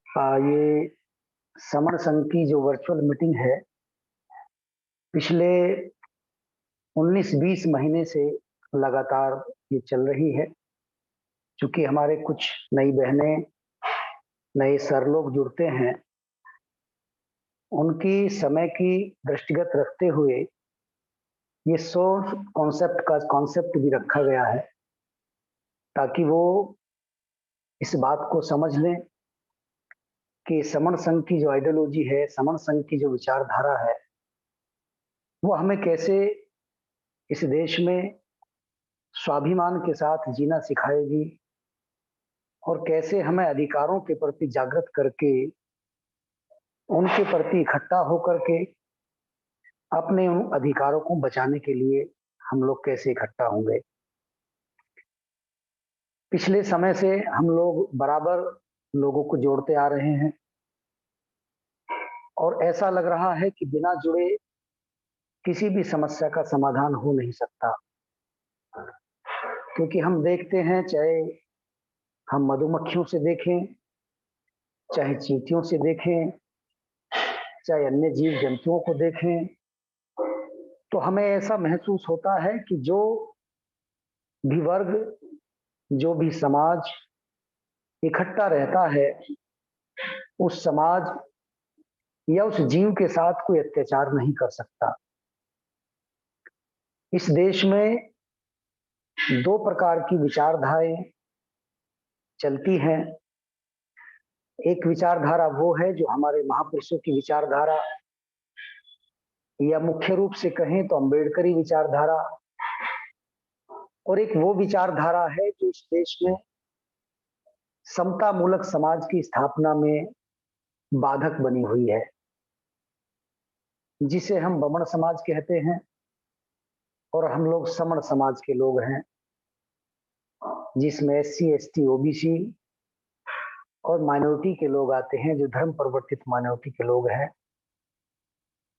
ये समर संघ की जो वर्चुअल मीटिंग है, पिछले 19-20 महीने से लगातार ये चल रही है। चूँकि हमारे कुछ नई बहनें, नए सर लोग जुड़ते हैं, उनकी समय की दृष्टिगत रखते हुए ये सोर्स कॉन्सेप्ट भी रखा गया है, ताकि वो इस बात को समझ लें कि समण संघ की जो आइडियोलॉजी है, समण संघ की जो विचारधारा है, वो हमें कैसे इस देश में स्वाभिमान के साथ जीना सिखाएगी और कैसे हमें अधिकारों के प्रति जागृत करके उनके प्रति इकट्ठा होकर के अपने उन अधिकारों को बचाने के लिए हम लोग कैसे इकट्ठा होंगे। पिछले समय से हम लोग बराबर लोगों को जोड़ते आ रहे हैं और ऐसा लग रहा है कि बिना जुड़े किसी भी समस्या का समाधान हो नहीं सकता। क्योंकि हम देखते हैं, चाहे हम मधुमक्खियों से देखें, चाहे चींटियों से देखें, चाहे अन्य जीव जंतुओं को देखें, तो हमें ऐसा महसूस होता है कि जो भी वर्ग, जो भी समाज इकट्ठा रहता है, उस समाज या उस जीव के साथ कोई अत्याचार नहीं कर सकता। इस देश में दो प्रकार की विचारधाराएं चलती हैं। एक विचारधारा वो है जो हमारे महापुरुषों की विचारधारा, या मुख्य रूप से कहें तो अम्बेडकरी विचारधारा, और एक वो विचारधारा है जो इस देश में समता मूलक समाज की स्थापना में बाधक बनी हुई है, जिसे हम बमण समाज कहते हैं और हम लोग समण समाज के लोग हैं, जिसमें एससी, एसटी, ओबीसी और माइनॉरिटी के लोग आते हैं, जो धर्म परिवर्तित माइनॉरिटी के लोग हैं।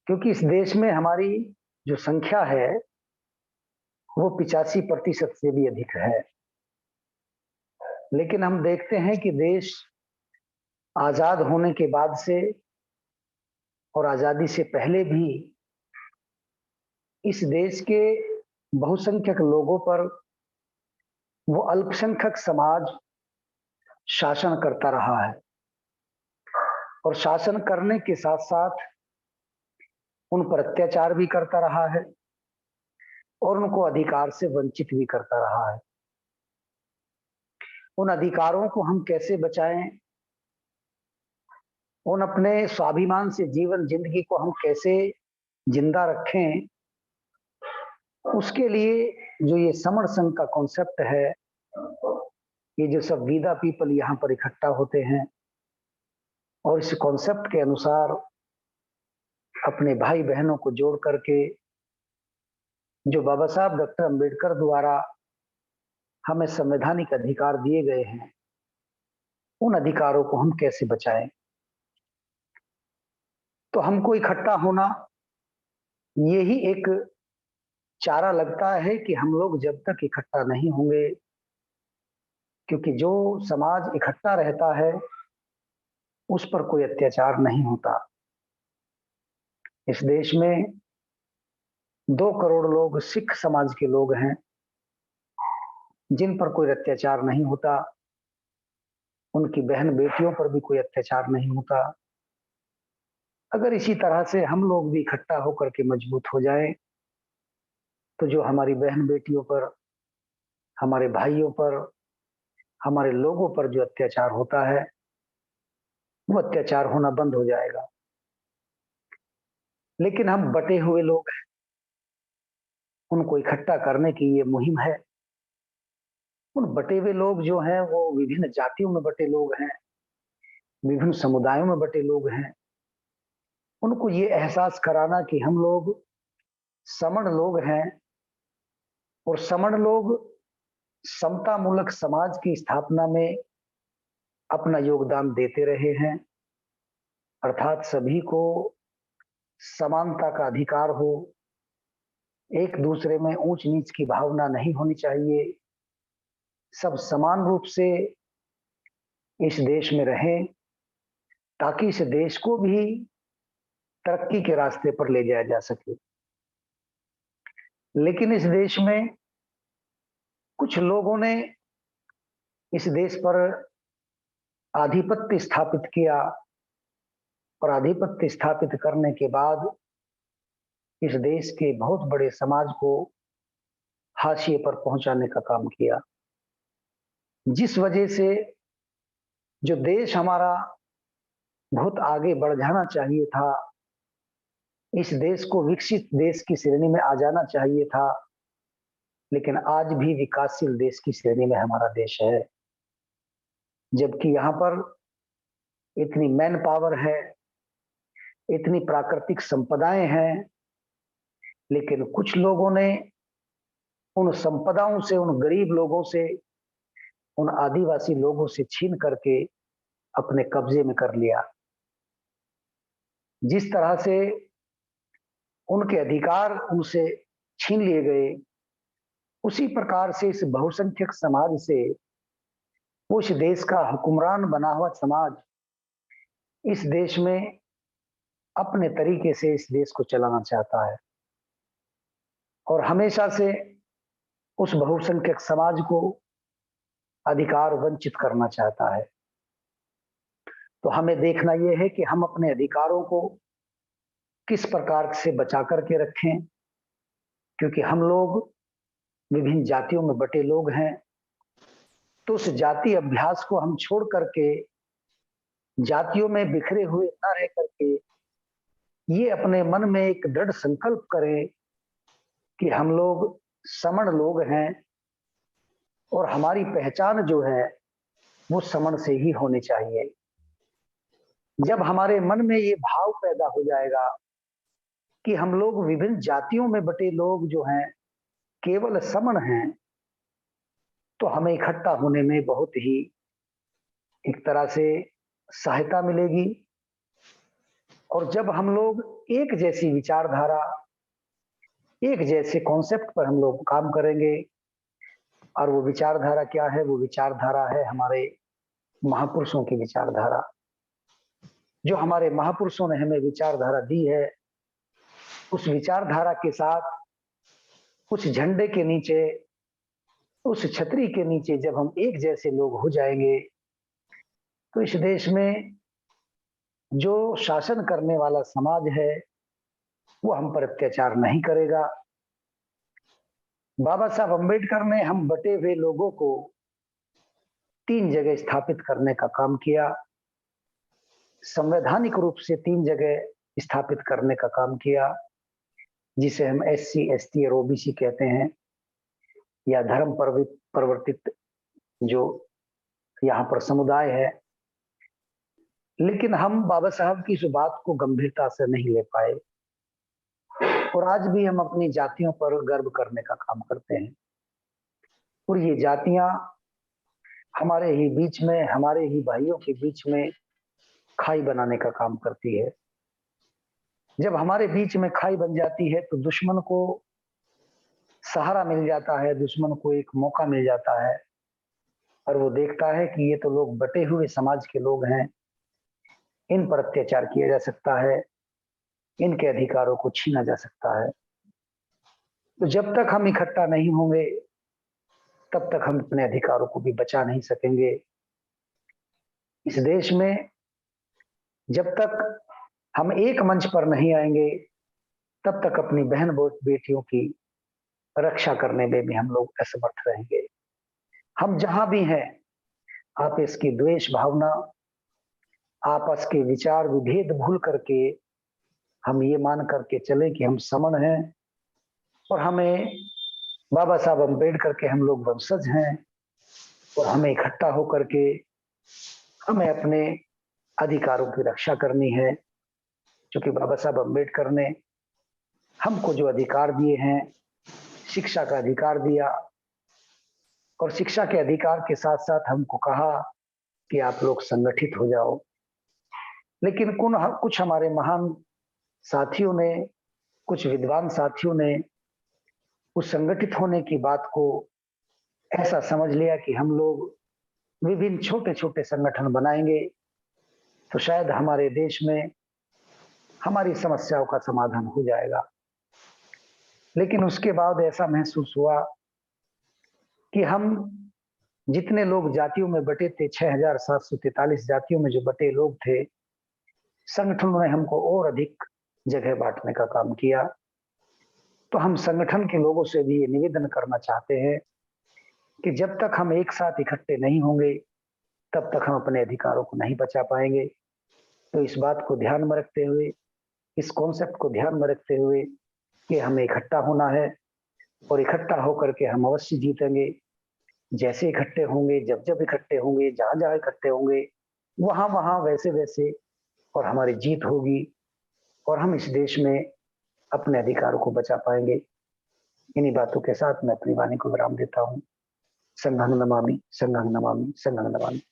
क्योंकि इस देश में हमारी जो संख्या है वो 85% से भी अधिक है। लेकिन हम देखते हैं कि देश आजाद होने के बाद से और आजादी से पहले भी इस देश के बहुसंख्यक लोगों पर वो अल्पसंख्यक समाज शासन करता रहा है और शासन करने के साथ साथ उन पर अत्याचार भी करता रहा है और उनको अधिकार से वंचित भी करता रहा है। उन अधिकारों को हम कैसे बचाएं, उन अपने स्वाभिमान से जीवन जिंदगी को हम कैसे जिंदा रखें, उसके लिए जो ये समर संघ का कॉन्सेप्ट है, ये जो सब वीदा पीपल यहाँ पर इकट्ठा होते हैं और इस कॉन्सेप्ट के अनुसार अपने भाई बहनों को जोड़ करके जो बाबा साहब डॉक्टर अंबेडकर द्वारा हमें संवैधानिक अधिकार दिए गए हैं, उन अधिकारों को हम कैसे बचाएं। तो हमको इकट्ठा होना यही एक चारा लगता है कि हम लोग जब तक इकट्ठा नहीं होंगे, क्योंकि जो समाज इकट्ठा रहता है उस पर कोई अत्याचार नहीं होता। इस देश में 2 करोड़ लोग सिख समाज के लोग हैं, जिन पर कोई अत्याचार नहीं होता, उनकी बहन बेटियों पर भी कोई अत्याचार नहीं होता। अगर इसी तरह से हम लोग भी इकट्ठा होकर के मजबूत हो जाए, तो जो हमारी बहन बेटियों पर, हमारे भाइयों पर, हमारे लोगों पर जो अत्याचार होता है, वो अत्याचार होना बंद हो जाएगा। लेकिन हम बटे हुए लोग हैं, उनको इकट्ठा करने की ये मुहिम है। उन बटे हुए लोग जो हैं वो विभिन्न जातियों में बटे लोग हैं, विभिन्न समुदायों में बटे लोग हैं। उनको ये एहसास कराना कि हम लोग समण लोग हैं और समण लोग समता मूलक समाज की स्थापना में अपना योगदान देते रहे हैं। अर्थात सभी को समानता का अधिकार हो, एक दूसरे में ऊंच नीच की भावना नहीं होनी चाहिए, सब समान रूप से इस देश में रहें ताकि इस देश को भी तरक्की के रास्ते पर ले जाया जा सके। लेकिन इस देश में कुछ लोगों ने इस देश पर आधिपत्य स्थापित किया और आधिपत्य स्थापित करने के बाद इस देश के बहुत बड़े समाज को हाशिए पर पहुंचाने का काम किया, जिस वजह से जो देश हमारा बहुत आगे बढ़ जाना चाहिए था, इस देश को विकसित देश की श्रेणी में आ जाना चाहिए था, लेकिन आज भी विकासशील देश की श्रेणी में हमारा देश है। जबकि यहाँ पर इतनी मैन पावर है, इतनी प्राकृतिक संपदाएं हैं, लेकिन कुछ लोगों ने उन संपदाओं से, उन गरीब लोगों से, उन आदिवासी लोगों से छीन करके अपने कब्जे में कर लिया। जिस तरह से उनके अधिकार उनसे छीन लिए गए, उसी प्रकार से इस बहुसंख्यक समाज से उस देश का हुक्मरान बना हुआ समाज इस देश में अपने तरीके से इस देश को चलाना चाहता है और हमेशा से उस बहुसंख्यक समाज को अधिकार वंचित करना चाहता है। तो हमें देखना यह है कि हम अपने अधिकारों को किस प्रकार से बचा करके रखें, क्योंकि हम लोग विभिन्न जातियों में बटे लोग हैं। तो उस जाति अभ्यास को हम छोड़ करके जातियों में बिखरे हुए न रह करके ये अपने मन में एक दृढ़ संकल्प करें कि हम लोग समण लोग हैं और हमारी पहचान जो है वो समण से ही होनी चाहिए। जब हमारे मन में ये भाव पैदा हो जाएगा कि हम लोग विभिन्न जातियों में बटे लोग जो हैं केवल समण हैं, तो हमें इकट्ठा होने में बहुत ही एक तरह से सहायता मिलेगी। और जब हम लोग एक जैसी विचारधारा, एक जैसे कॉन्सेप्ट पर हम लोग काम करेंगे, और वो विचारधारा क्या है? वो विचारधारा है हमारे महापुरुषों की विचारधारा। जो हमारे महापुरुषों ने हमें विचारधारा दी है, उस विचारधारा के साथ उस झंडे के नीचे, उस छतरी के नीचे जब हम एक जैसे लोग हो जाएंगे, तो इस देश में जो शासन करने वाला समाज है वो हम पर अत्याचार नहीं करेगा। बाबा साहब अंबेडकर ने हम बटे हुए लोगों को 3 जगह स्थापित करने का काम किया, संवैधानिक रूप से 3 जगह स्थापित करने का काम किया, जिसे हम SC, ST और OBC कहते हैं, या धर्म परिवर्तित जो यहाँ पर समुदाय है। लेकिन हम बाबा साहब की इस बात को गंभीरता से नहीं ले पाए और आज भी हम अपनी जातियों पर गर्व करने का काम करते हैं। और ये जातियां हमारे ही बीच में, हमारे ही भाइयों के बीच में खाई बनाने का काम करती है। जब हमारे बीच में खाई बन जाती है तो दुश्मन को सहारा मिल जाता है, दुश्मन को एक मौका मिल जाता है और वो देखता है कि ये तो लोग बटे हुए समाज के लोग हैं, इन पर अत्याचार किया जा सकता है, इनके अधिकारों को छीना जा सकता है। तो जब तक हम इकट्ठा नहीं होंगे तब तक हम अपने अधिकारों को भी बचा नहीं सकेंगे। इस देश में जब तक हम एक मंच पर नहीं आएंगे तब तक अपनी बहन बेटियों की रक्षा करने में भी हम लोग असमर्थ रहेंगे। हम जहां भी हैं, आपस की द्वेष भावना, आपस के विचार विभेद भूल करके हम ये मान करके चले कि हम समण हैं और हमें बाबा साहब अंबेडकर के हम लोग वंशज हैं और हमें इकट्ठा होकर के हमें अपने अधिकारों की रक्षा करनी है। क्योंकि बाबा साहब अंबेडकर ने हमको जो अधिकार दिए हैं, शिक्षा का अधिकार दिया और शिक्षा के अधिकार के साथ साथ हमको कहा कि आप लोग संगठित हो जाओ। लेकिन कुछ हमारे महान साथियों ने, कुछ विद्वान साथियों ने उस संगठित होने की बात को ऐसा समझ लिया कि हम लोग विभिन्न छोटे छोटे संगठन बनाएंगे तो शायद हमारे देश में हमारी समस्याओं का समाधान हो जाएगा। लेकिन उसके बाद ऐसा महसूस हुआ कि हम जितने लोग जातियों में बटे थे, 6,743 जातियों में जो बटे लोग थे, संगठनों ने हमको और अधिक जगह बाँटने का काम किया। तो हम संगठन के लोगों से भी ये निवेदन करना चाहते हैं कि जब तक हम एक साथ इकट्ठे नहीं होंगे, तब तक हम अपने अधिकारों को नहीं बचा पाएँगे। तो इस बात को ध्यान में रखते हुए, इस कॉन्सेप्ट को ध्यान में रखते हुए कि हमें इकट्ठा होना है और इकट्ठा होकर के हम अवश्य जीतेंगे। जैसे इकट्ठे होंगे, जब-जब इकट्ठे होंगे, जहाँ-जहाँ इकट्ठे होंगे, वहाँ-वहाँ, वैसे-वैसे और हमारी जीत होगी और हम इस देश में अपने अधिकारों को बचा पाएँगे। इन्हीं बातों के साथ मैं अपनी वाणी को विराम देता हूँ। संघं नमामि, संघं नमामि, संघं नमामि।